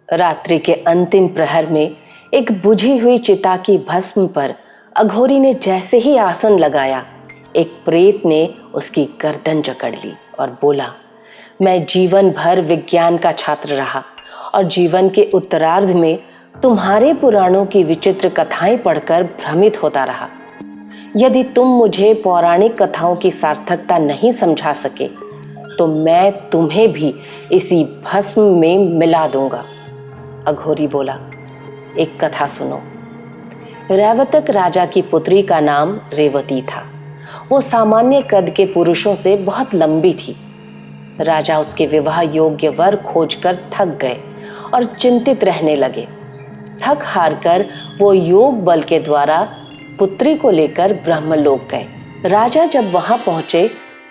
रात्रि के अंतिम प्रहर में एक बुझी हुई चिता की भस्म पर अघोरी ने जैसे ही आसन लगाया, एक प्रेत ने उसकी गर्दन जकड़ ली और बोला, मैं जीवन भर विज्ञान का छात्र रहा और जीवन के उत्तरार्ध में तुम्हारे पुराणों की विचित्र कथाएं पढ़कर भ्रमित होता रहा। यदि तुम मुझे पौराणिक कथाओं की सार्थकता नहीं समझा सके तो मैं तुम्हें भी इसी भस्म में मिला दूंगा। अघोरी बोला, एक कथा सुनो। रैवतक राजा की पुत्री का नाम रेवती था। वो सामान्य कद के पुरुषों से बहुत लंबी थी। राजा उसके विवाह योग्य वर खोजकर थक गए और चिंतित रहने लगे। थक हार कर वो योग बल के द्वारा पुत्री को लेकर ब्रह्मलोक गए। राजा जब वहां पहुंचे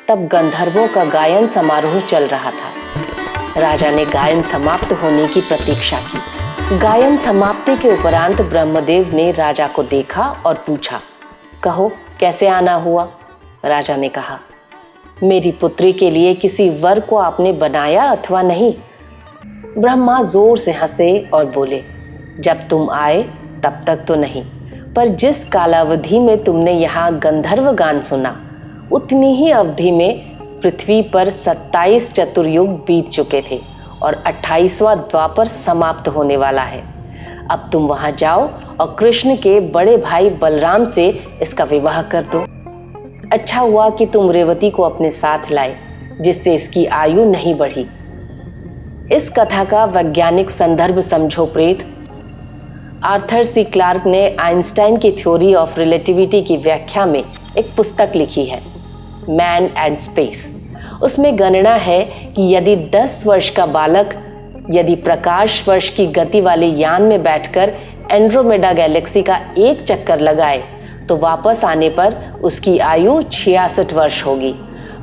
तब गंधर्वों का गायन समारोह चल रहा था। राजा ने गायन समाप्त होने की प्रतीक्षा की। गायन समाप्ति के उपरांत ब्रह्मदेव ने राजा को देखा और पूछा, कहो कैसे आना हुआ? राजा ने कहा, मेरी पुत्री के लिए किसी वर को आपने बनाया अथवा नहीं? ब्रह्मा जोर से हंसे और बोले, जब तुम आए तब तक तो नहीं, पर जिस कालावधि में तुमने यहाँ गंधर्व गान सुना उतनी ही अवधि में पृथ्वी पर 27 चतुर्युग बीत चुके थे और 28वां द्वापर समाप्त होने वाला है। अब तुम वहां जाओ और कृष्ण के बड़े भाई बलराम से इसका विवाह कर दो। अच्छा हुआ कि तुम रेवती को अपने साथ लाए, जिससे इसकी आयु नहीं बढ़ी। इस कथा का वैज्ञानिक संदर्भ समझो प्रेत। आर्थर सी क्लार्क ने आइंस्टाइन की थ्योरी ऑफ रिलेटिविटी की व्याख्या में एक पुस्तक लिखी है, मैन एंड स्पेस। उसमें गणना है कि यदि 10 वर्ष का बालक यदि प्रकाश वर्ष की गति वाले यान में बैठकर एंड्रोमेडा गैलेक्सी का एक चक्कर लगाए तो वापस आने पर उसकी आयु 66 वर्ष होगी,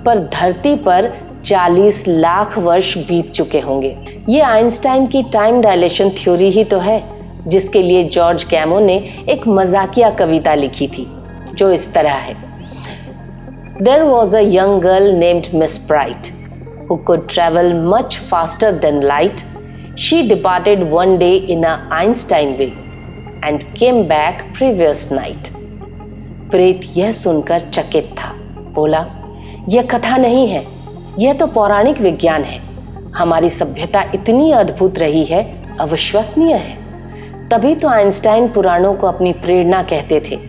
पर धरती पर 40 लाख वर्ष बीत चुके होंगे। ये आइंस्टाइन की टाइम डायलेशन थ्योरी ही तो है, जिसके लिए जॉर्ज कैमो ने एक मजाकिया कविता लिखी थी जो इस तरह है, There was a young girl named Miss Bright who could travel much faster than light. She departed one day in a Einstein way and came back previous night. प्रेत यह सुनकर चकित था। बोला, यह कथा नहीं है, यह तो पौराणिक विज्ञान है। हमारी सभ्यता इतनी अद्भुत रही है, अविश्वसनीय है। तभी तो आइंस्टाइन पुराणों को अपनी प्रेरणा कहते थे।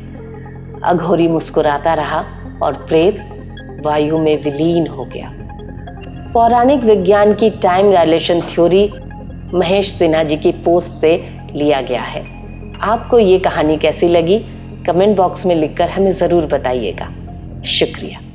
अघोरी मुस्कुराता रहा और प्रेत वायु में विलीन हो गया। पौराणिक विज्ञान की time dilation theory Mahesh Sinha ji की पोस्ट से लिया गया है। आपको ये कहानी कैसी लगी? कमेंट बॉक्स में लिखकर हमें ज़रूर बताइएगा। शुक्रिया।